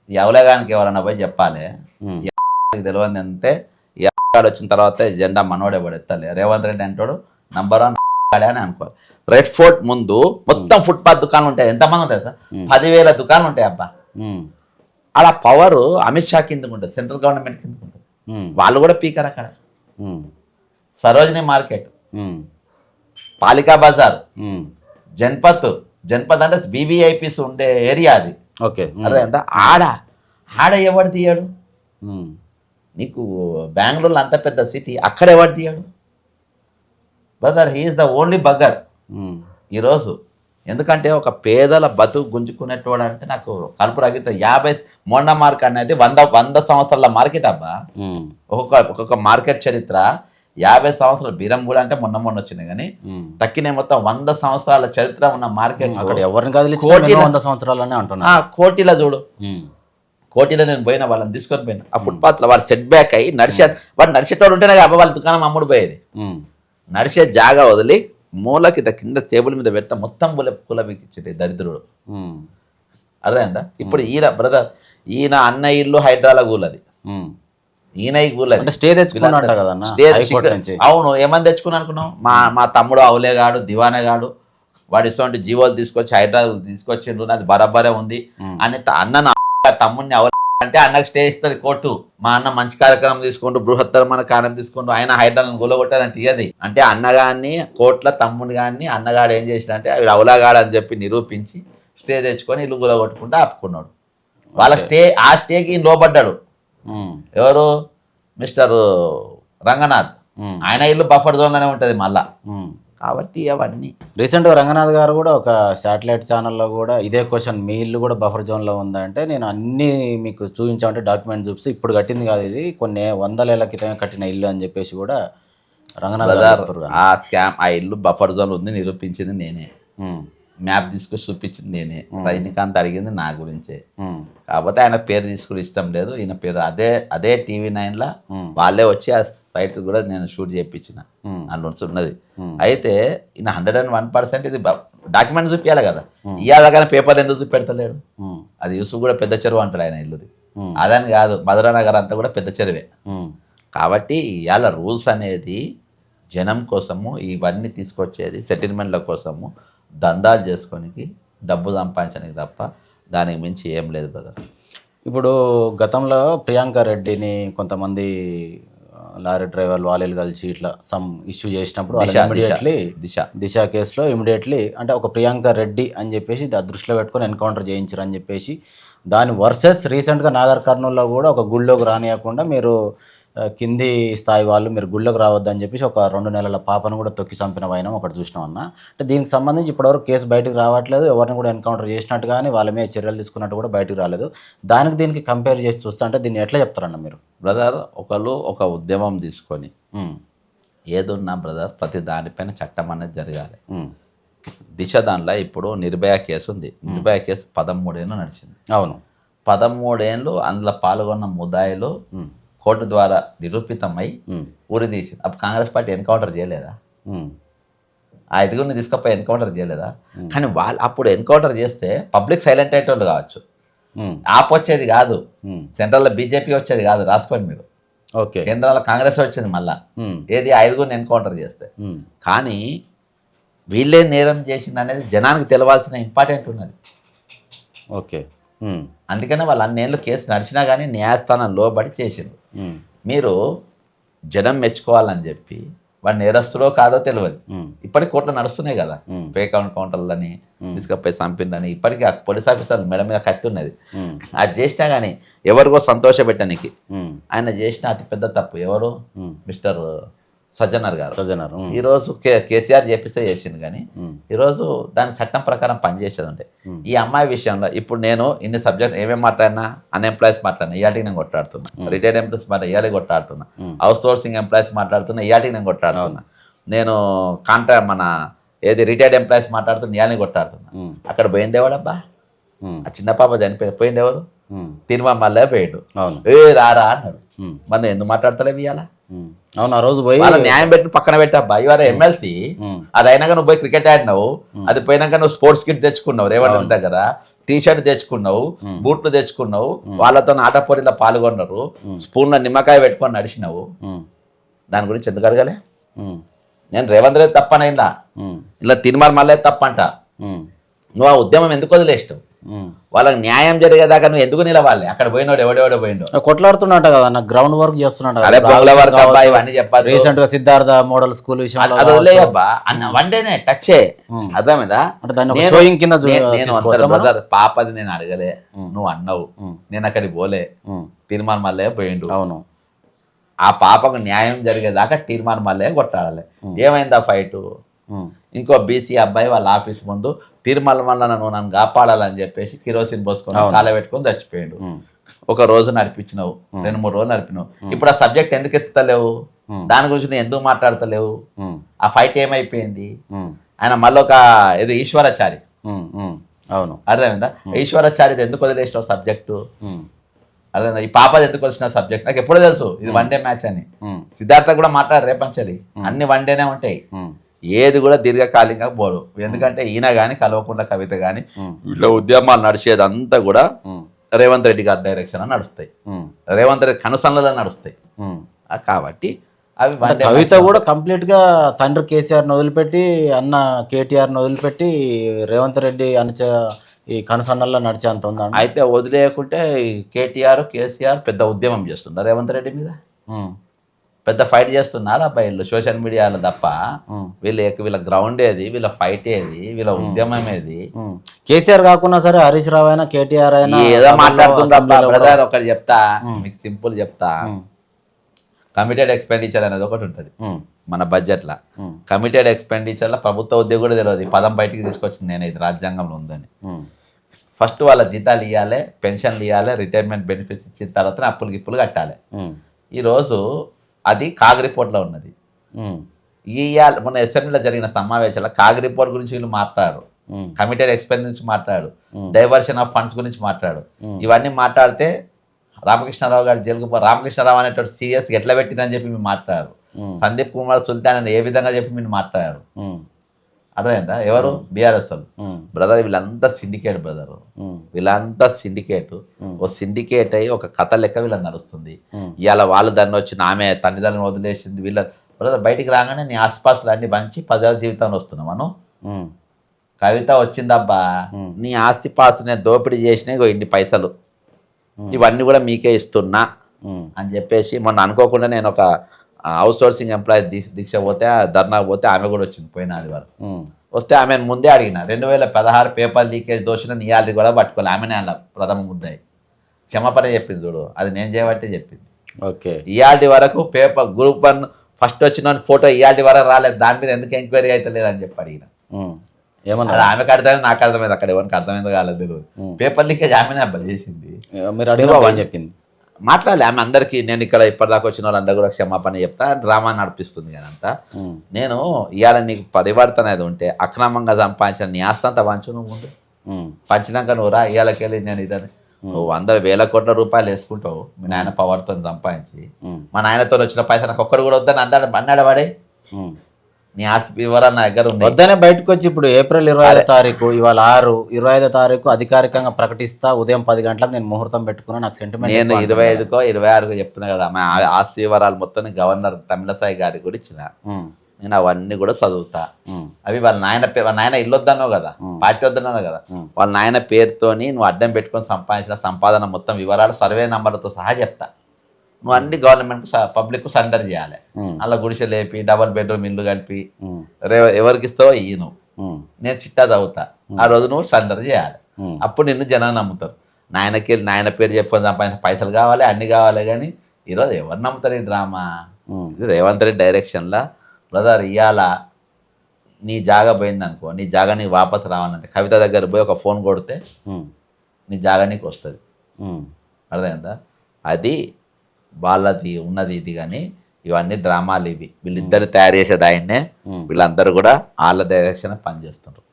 ఎవలేగానికి ఎవరన్నా పోయి చెప్పాలి. తెలియదు అంటే వచ్చిన తర్వాత జెండా మనోడే పడెత్తాలి. రేవంత్ రెడ్డి అంటాడు నంబర్ 1 అని అనుకోవాలి. రెడ్ ఫోర్ట్ ముందు మొత్తం ఫుట్పాత్ దుకాణాలు ఉంటాయి. ఎంతమంది ఉంటాయి సార్? 10,000 దుకాణాలు ఉంటాయి అబ్బా. అలా పవర్ అమిత్ షా కిందకు ఉంటుంది, సెంట్రల్ గవర్నమెంట్ కిందకు ఉంటుంది. వాళ్ళు కూడా పీకర్ అక్కడ. సరోజిని మార్కెట్, పాలికా బజార్, జన్పత్ అంటే వివిఐపీస్ ఉండే ఏరియా అది. ఓకే, అదే అంట. ఆడ ఎవడు తీయాడు? నీకు బెంగళూరులో అంత పెద్ద సిటీ, అక్కడ ఎవడు తీయాడు? Brother, he's the only bugger ఈరోజు. ఎందుకంటే ఒక పేదల బతుకు గుంజుకునేటోడు అంటే నాకు కలుపు రగిత 50 మొండ మార్కెట్ అనేది 100 సంవత్సరాల మార్కెట్ అబ్బా. ఒక్కొక్క మార్కెట్ చరిత్ర 50 సంవత్సరాలు. బీరంగూడ అంటే మొన్న వచ్చింది కానీ తక్కిన మొత్తం 100 సంవత్సరాల చరిత్ర ఉన్న మార్కెట్. అక్కడ ఎవరిని కదిలించినా 100 సంవత్సరాలనే అంటున్నా. కోటిలో చూడు, కోటిలో నేను పోయిన వాళ్ళని తీసుకొని పోయినా. ఆ ఫుట్పాత్లో వాడు సెట్ బ్యాక్ అయ్యి వాడు నడిచేటోడు ఉంటేనే అబ్బా వాళ్ళ దుకాణం అమ్ముడు పోయేది. నడిచే జాగా వదిలి మూలకి కింద టేబుల్ మీద పెడతా మొత్తం కులబిచ్చేది దరిద్రుడు. అదే అంట. ఇప్పుడు ఈయన బ్రదర్, ఈయన అన్న ఇల్లు హైడ్రాల గూలది, ఈయన గూలది. స్టే తెచ్చుకున్నాడు కదా. అవును, ఏమని తెచ్చుకున్నా అనుకున్నావు? మా తమ్ముడు అవులేగాడు, దివానేగాడు, వాడు ఇటువంటి జీవోలు తీసుకొచ్చి హైదరాబాద్ తీసుకొచ్చిండ్రు, నాది బరాబరే ఉంది అని అన్న తమ్ముడిని అంటే అన్నకు స్టే ఇస్తుంది కోర్టు. మా అన్న మంచి కార్యక్రమం తీసుకుంటూ బృహత్తరమైన కార్యం తీసుకుంటూ ఆయన హైదరాబాద్ గొలగొట్టదని తీయది. అంటే అన్నగాడిని కోర్టుల తమ్ముడు గారిని అన్నగాడు ఏం చేసినంటే అవి అవలాగాడు అని చెప్పి నిరూపించి స్టే తెచ్చుకొని ఇల్లు గొలగొట్టుకుంటూ ఆపుకున్నాడు. వాళ్ళ ఆ స్టేకి లోబడ్డాడు. ఎవరు? మిస్టర్ రంగనాథ్. ఆయన ఇల్లు బఫర్ జోన్లోనే ఉంటుంది మళ్ళా. కాబట్టి అవన్నీ రీసెంట్గా రంగనాథ్ గారు కూడా ఒక శాటిలైట్ ఛానల్లో కూడా ఇదే క్వశ్చన్, మీ ఇల్లు కూడా బఫర్ జోన్లో ఉందంటే నేను అన్నీ మీకు చూపించామంటే డాక్యుమెంట్ చూపిస్తే ఇప్పుడు కట్టింది కాదు, ఇది కొన్ని 100 ఏళ్ల క్రితమే కట్టిన ఇల్లు అని చెప్పేసి కూడా రంగనాథ్ గారు ఆ ఇల్లు బఫర్ జోన్ ఉంది నిరూపించింది నేనే. మ్యాప్ తీసుకొచ్చి చూపించింది నేనే. రజనీకాంత్ అడిగింది నా గురించే. కాకపోతే ఆయన పేరు తీసుకుని ఇష్టం లేదు. ఈయన పేరు అదే TV9 వాళ్ళే వచ్చి ఆ సైట్ కూడా నేను షూట్ చేయించిన, అందులో ఉన్నది. అయితే ఈయన 101% ఇది డాక్యుమెంట్ చూపించాలి కదా. ఇవాళ కానీ పేపర్ ఎందుకు చూపెడతలేడు? అది యూసుఫ్ కూడా పెద్ద చెరువు అంటాడు ఆయన ఇల్లుది. అదని కాదు, మధురా నగర్ అంతా కూడా పెద్ద చెరువే. కాబట్టి ఇవాళ రూల్స్ అనేది జనం కోసము ఇవన్నీ తీసుకొచ్చేది సెటిల్మెంట్ల కోసము, దందాలు చేసుకోనికి, డబ్బు సంపాదించడానికి తప్ప దానికి మించి ఏం లేదు బ్రదర్. ఇప్పుడు గతంలో ప్రియాంక రెడ్డిని కొంతమంది లారీ డ్రైవర్లు వాళ్ళు కలిసి ఇట్లా సమ్ ఇష్యూ చేసినప్పుడు ఇమీడియట్లీ దిశ కేసులో ఇమీడియట్లీ అంటే ఒక ప్రియాంక రెడ్డి అని చెప్పేసి దృష్టిలో పెట్టుకొని ఎన్కౌంటర్ చేయించారు అని చెప్పేసి దాని వర్సెస్ రీసెంట్గా నాగర్ కర్నూల్లో కూడా ఒక గుళ్ళోకి రానియకుండా మీరు కింది స్థాయి వాళ్ళు మీరు గుళ్ళోకి రావద్దని చెప్పేసి ఒక 2 నెలల పాపను కూడా తొక్కి చంపిన వైనం ఒకటి చూసినాం అన్న. అంటే దీనికి సంబంధించి ఇప్పటివరకు కేసు బయటకు రావట్లేదు, ఎవరిని కూడా ఎన్కౌంటర్ చేసినట్టు కానీ వాళ్ళ మీద చర్యలు తీసుకున్నట్టు కూడా బయటకు రాలేదు. దీనికి కంపేర్ చేసి చూస్తే అంటే దీన్ని ఎట్లా చెప్తారన్న మీరు? బ్రదర్, ఒక ఉద్యమం తీసుకొని ఏదున్నా బ్రదర్ ప్రతి దానిపైన చట్టం అనేది జరగాలి. దిశ దానిలో ఇప్పుడు నిర్భయ కేసు ఉంది. నిర్భయ కేసు 13 ఏళ్ళు నడిచింది. అవును, 13 ఏళ్ళు అందులో పాల్గొన్న ముదాయిలు కోర్టు ద్వారా నిరూపితమై ఊరి తీసి అప్పుడు కాంగ్రెస్ పార్టీ ఎన్కౌంటర్ చేయలేదా? ఆ 5గురిని తీసుకపోయి ఎన్కౌంటర్ చేయలేదా? కానీ వాళ్ళు అప్పుడు ఎన్కౌంటర్ చేస్తే పబ్లిక్ సైలెంట్ అయ్యేటోళ్ళు కావచ్చు, ఆప్ వచ్చేది కాదు, సెంట్రల్లో బీజేపీ వచ్చేది కాదు. రాసుకోండి మీరు. ఓకే, కేంద్రంలో కాంగ్రెస్ వచ్చింది మళ్ళా. ఏది 5గురిని ఎన్కౌంటర్ చేస్తే. కానీ వీళ్ళే నేరం చేసింది అనేది జనానికి తెలవాల్సిన ఇంపార్టెంట్ ఉన్నది. ఓకే, అందుకనే వాళ్ళు అన్నేళ్ళు కేసు నడిచినా కానీ న్యాయస్థానం లోబడి చేసిండ్రు. మీరు జనం మెచ్చుకోవాలని చెప్పి వాడు నేరస్తుడో కాదో తెలియదు. ఇప్పటికి కోర్టులో నడుస్తున్నాయి కదా, ఫేక్ కౌంటర్లని తీసుకపోయి చంపిందని. ఇప్పటికీ ఆ పోలీస్ ఆఫీసర్లు మెడ మీద కత్తి ఉన్నది. అది చేసినా కానీ ఎవరికో సంతోష పెట్టడానికి ఆయన చేసిన అతిపెద్ద తప్పు. ఎవరు? మిస్టర్ సజ్జనర్ గారు. ఈరోజు కేసీఆర్ చెప్పిస్తే చేసింది కానీ ఈరోజు దాని చట్టం ప్రకారం పనిచేసేది ఉంటే. ఈ అమ్మాయి విషయంలో ఇప్పుడు నేను ఇన్ని సబ్జెక్ట్ ఏమేమి మాట్లాడినా, అన్ఎంప్లాయీస్ మాట్లాడినా ఇయాటికి నేను కొట్లాడుతున్నా, రిటైర్డ్ ఎంప్లాయీస్ ఇయాటికి కొట్లాడుతున్నా, అవుట్ సోర్సింగ్ ఎంప్లాయీస్ మాట్లాడుతున్నా ఇయాటికి నేను కొట్లాడుతున్నా, నేను రిటైర్డ్ ఎంప్లాయీస్ మాట్లాడుతున్నా ఇయాలని కొట్లాడుతున్నా. అక్కడ పోయింది ఎవడబ్బా? ఆ చిన్న పాప పోయింది ఎవరు? తిరుమల మళ్ళీ పోయాడు. అవును. ఏ రారా అన్నాడు. మరి ఎందుకు మాట్లాడతలేవు ఇవాళ? అవును, ఆ రోజు పోయి వాళ్ళ న్యాయం పెట్టి పక్కన పెట్టబ్బా. ఇవాళ ఎమ్మెల్సీ అది అయినాక నువ్వు పోయి క్రికెట్ ఆడినావు, అది పోయినాక నువ్వు స్పోర్ట్స్ కిట్ తెచ్చుకున్నావు, రేవంత్ దగ్గర టీ షర్ట్ తెచ్చుకున్నావు, బూట్లు తెచ్చుకున్నావు, వాళ్ళతో ఆట పోటీలో పాల్గొన్నారు, స్పూన్లో నిమ్మకాయ పెట్టుకొని నడిచినావు. దాని గురించి ఎందుకు అడగలే? నేను రేవంత్ రెడ్డి తప్పనైందా, ఇలా తిరుమల మళ్ళీ తప్పంట. నువ్వు ఆ ఉద్యమం ఎందుకు వదిలేస్తావు? వాళ్ళకి న్యాయం జరిగేదాకా నువ్వు ఎందుకు నిలవాలి? అక్కడ పోయినోడు ఎవడెవడో పోయిండు, కొట్లాడుతున్నట్ట కదా అన్న, గ్రౌండ్ వర్క్ చేస్తున్నట్ట. ఇవన్నీ చెప్పాలి. రీసెంట్ గా సిద్ధార్థ మోడల్ స్కూల్ విషయంలో అది వదిలేయబ్బా అన్న, వన్డేనే టచ్చే, అర్థమైందా? షోయింగ్ కింద బ్రదర్ పాపది నేను అడగలే, నువ్వు అన్నావు, నేను అక్కడికి పోలే, తీర్మానం మళ్ళీ పోయిండు. అవును, ఆ పాపకు న్యాయం జరిగేదాకా తీర్మానం మళ్ళీ కొట్టాడాలి. ఏమైంది ఆ ఫైటు? ఇంకో బీసీ అబ్బాయి వాళ్ళ ఆఫీస్ ముందు తిరుమల వల్ల నన్ను కాపాడాలని చెప్పేసి కిరోసిన్ పోసుకొని కాల పెట్టుకొని చచ్చిపోయాడు. ఒక రోజు నడిపించినావు, 2-3 రోజులు నడిపినావు. ఇప్పుడు ఆ సబ్జెక్ట్ ఎందుకు ఎత్తుతలేవు? దాని గురించి నువ్వు ఎందుకు మాట్లాడతలేవు? ఆ ఫైట్ ఏమైపోయింది? ఆయన మళ్ళీ ఒక ఏదో ఈశ్వరాచారి, అవును అర్థమైందా? ఈశ్వరాచారి ఎందుకు వదిలేసినావు సబ్జెక్టు? అర్థమైందా? ఈ పాపది ఎందుకు వచ్చిన సబ్జెక్ట్ నాకు ఎప్పుడో తెలుసు, ఇది వన్డే మ్యాచ్ అని. సిద్ధార్థ కూడా మాట్లాడు రేపంచలి, అన్ని వన్డేనే ఉంటాయి, ఏది కూడా దీర్ఘకాలికంగా పోడు. ఎందుకంటే ఈయన కానీ కల్వకుంట్ల కవిత కానీ ఇట్లా ఉద్యమాలు నడిచేదంతా కూడా రేవంత్ రెడ్డి గారి డైరెక్షన్ అని నడుస్తాయి, రేవంత్ రెడ్డి కనుసన్నలో నడుస్తాయి. కాబట్టి అవి కవిత కూడా కంప్లీట్ గా తండ్రి కేసీఆర్ ని వదిలిపెట్టి అన్న కేటీఆర్ ని వదిలిపెట్టి రేవంత్ రెడ్డి అనుచ ఈ కనుసన్నల్లో నడిచే అంత ఉందా? అయితే వదిలేయకుంటే కేటీఆర్ కేసీఆర్ పెద్ద ఉద్యమం చేస్తున్నారు రేవంత్ రెడ్డి మీద, పెద్ద ఫైట్ చేస్తున్నారు అబ్బాయిలు సోషల్ మీడియాలో తప్ప. వీళ్ళ గ్రౌండ్ ఏది, వీళ్ళ ఫైట్ ఏది, వీళ్ళ ఉద్యమం ఏది? కేసీఆర్ కాకుండా సరే హరీష్ రావు అయినా కేటీఆర్ అయినా ఏదో మాట్లాడుతుందా బ్రదర్? ఒకటి చెప్తా మీకు, సింపుల్ చెప్తా. కమిటెడ్ ఎక్స్పెండిచర్ అనేది ఒకటి ఉంటుంది మన బడ్జెట్ లా. కమిటెడ్ ఎక్స్పెండిచర్ లో ప్రభుత్వ ఉద్యోగం కూడా తెలియదు, ఈ పదం బయటికి తీసుకొచ్చింది నేను, ఇది రాజ్యాంగంలో ఉందని. ఫస్ట్ వాళ్ళ జీతాలు ఇవ్వాలి, పెన్షన్లు ఇవ్వాలి, రిటైర్మెంట్ బెనిఫిట్స్ ఇచ్చిన తర్వాత అప్పులు గిప్పులు కట్టాలి. ఈరోజు అది కాగ్ రిపోర్ట్లో ఉన్నది. ఇవాళ మొన్న అసెంబ్లీలో జరిగిన సమావేశాల్లో కాగ్ రిపోర్ట్ గురించి వీళ్ళు మాట్లాడారు, కమిటెడ్ ఎక్స్పెన్స్ గురించి మాట్లాడు, డైవర్షన్ ఆఫ్ ఫండ్స్ గురించి మాట్లాడు. ఇవన్నీ మాట్లాడితే రామకృష్ణారావు గారు జైలుకు రామకృష్ణారావు అనేటువంటి సీరియస్ ఎట్లా పెట్టినని చెప్పి మీరు మాట్లాడారు. సందీప్ కుమార్ సుల్తాన్ అని ఏ విధంగా చెప్పి మీరు మాట్లాడారు. అర్థమైందా? ఎవరు? బీఆర్ఎస్ వాళ్ళు. బ్రదర్ వీళ్ళంతా సిండికేట్ బ్రదర్, వీళ్ళంతా సిండికేట్. ఓ సిండికేట్ అయ్యి ఒక కథ లెక్క వీళ్ళని నడుస్తుంది. ఇవాళ వాళ్ళు దాన్ని వచ్చి ఆమె తల్లిదండ్రులను వదిలేసింది. వీళ్ళ బ్రదర్ బయటికి రాగానే నీ ఆస్పాసులు అన్ని పంచి 10 ఏళ్ళ జీవితంలో వస్తున్నాం మనం. కవిత వచ్చిందబ్బా, నీ ఆస్తి పాస్తు నేను దోపిడీ చేసినా ఇన్ని పైసలు ఇవన్నీ కూడా మీకే ఇస్తున్నా అని చెప్పేసి మొన్న అనుకోకుండా నేను ఒక అవుట్ సోర్సింగ్ ఎంప్లాయీ దీక్ష పోతే, ధర్నా పోతే ఆమె కూడా వచ్చింది పోయిన ఆదివారం. వస్తే ఆమెను ముందే అడిగిన, 2016 పేపర్ లీకేజ్ దోషిన నియాది కూడా పట్టుకోవాలి. ఆమెనే అలా ప్రథమ ముద్దాయి క్షమాపణ చెప్పింది చూడు, అది నేను చేయబట్టే చెప్పింది. ఓకే, ఇయాల్టి వరకు పేపర్ గ్రూప్ 1 ఫస్ట్ వచ్చిన ఫోటో ఇయాల్టి వరకు రాలేదు, దాని మీద ఎందుకు ఎంక్వైరీ అయితే లేదని చెప్పి అడిగిన. ఏమన్నా ఆమెకు అర్థమైంది, నాకు అర్థమైంది, అక్కడ ఎవరికి అర్థమైందో కాలేదు తెలియదు. పేపర్ లీకేజ్ ఆమెనే అబ్బాయి చేసింది. మీరు అడిగిన చెప్పింది మాట్లాడలే ఆమె అందరికీ. నేను ఇక్కడ ఇప్పటిదాకా వచ్చిన వాళ్ళందరూ కూడా క్షమాపణ చెప్తా, డ్రామా నడిపిస్తుంది కానీ అంతా. నేను ఇవాళ నీకు పరివర్తన అనేది ఉంటే అక్రమంగా సంపాదించిన నీ ఆస్తి అంతా పంచు, నువ్వు ముందు పంచినాక నువ్వు రా. ఇవాళకెళ్ళి నేను ఇదని నువ్వు 100,000 కోట్ల రూపాయలు వేసుకుంటావు మీ నాయన పవర్తో సంపాదించి, మా నాయనతో వచ్చిన పైసలు నాకు ఒక్కడు కూడా వద్దని అన్నాడు వాడే. నీ ఆస్తి వివరాలు నా దగ్గర ఉంది. వద్దనే బయటకు వచ్చి ఇప్పుడు ఏప్రిల్ 25వ తారీఖు, ఇవాళ 6/25వ తారీఖు అధికారికంగా ప్రకటిస్తా, ఉదయం 10 గంటలకు నేను ముహూర్తం పెట్టుకున్నా. నాకు సెంటిమెంట్ నేను 25కో 26కో చెప్తున్నా కదా, మా ఆస్తి వివరాలు మొత్తం గవర్నర్ తమిళసాయి గారికి కూడా ఇచ్చిన. నేను అవన్నీ కూడా చదువుతా. అవి వాళ్ళ నాయన ఇల్లు వద్దన్నావు కదా, పార్టీ వద్దన్నావు కదా, వాళ్ళ నాయన పేరుతోని నువ్వు అడ్డం పెట్టుకొని సంపాదించిన సంపాదన మొత్తం వివరాలు సర్వే నంబర్లతో సహా చెప్తా. నువ్వు అన్ని గవర్నమెంట్ పబ్లిక్ సరెండర్ చేయాలి. అలా గుడిసె లేపి 2 బెడ్రూమ్ ఇల్లు కలిపి ఎవరికి ఇస్తావో ఇయ్యి నువ్వు, నేను చిట్టా చదువుతా. ఆ రోజు నువ్వు సరెండర్ చేయాలి. అప్పుడు నిన్ను జనాన్ని నమ్ముతారు. నాయన పేరు చెప్పుకొని సంపాదించిన పైసలు కావాలి, అన్ని కావాలి. కానీ ఈరోజు ఎవరు నమ్ముతారు ఈ డ్రామా? ఇది రేవంత్ రెడ్డి డైరెక్షన్లా బ్రదర్. ఇవాళ నీ జాగా పోయిందనుకో, నీ జాగా నీకు వాపసు రావాలంటే కవిత దగ్గర పోయి ఒక ఫోన్ కొడితే నీ జాగా నీకు వస్తుంది. అర్థమైందా? అది వాళ్ళది ఉన్నది ఇది. కానీ ఇవన్నీ డ్రామాలు ఇవి. వీళ్ళిద్దరు తయారు చేసేది ఆయన్నే, వీళ్ళందరూ కూడా వాళ్ళ డైరెక్షన్ పనిచేస్తుంటారు.